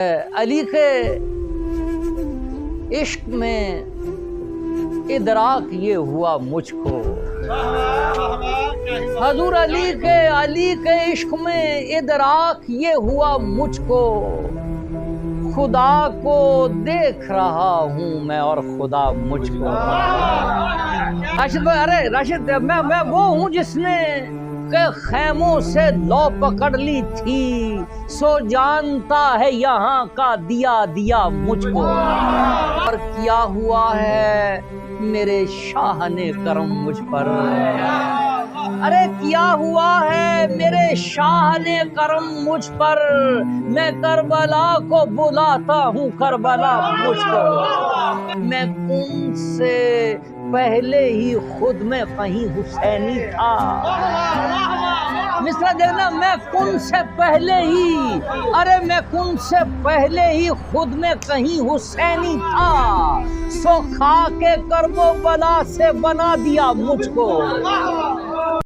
علی کے عشق میں ادراک یہ ہوا مجھ کو، حضور علی کے عشق میں ادراک یہ ہوا مجھ کو، خدا کو دیکھ رہا ہوں میں اور خدا مجھ کو۔ راشد بھائی، ارے راشد، میں وہ ہوں جس نے کہ خیموں سے لو پکڑ لی تھی، سو جانتا ہے یہاں کا دیا دیا مجھ کو۔ اور کیا ہوا ہے میرے شاہ نے کرم مجھ پر، ارے کیا ہوا ہے میرے شاہ نے کرم مجھ پر، میں کربلا کو بلاتا ہوں کربلا مجھ کو۔ میں ان سے پہلے ہی خود میں کہیں حسینی تھا، مصرع دیکھنا، میں کن سے پہلے ہی، ارے میں کن سے پہلے ہی خود میں کہیں حسینی تھا، سو خاک کرب و بلا سے بنا دیا مجھ کو۔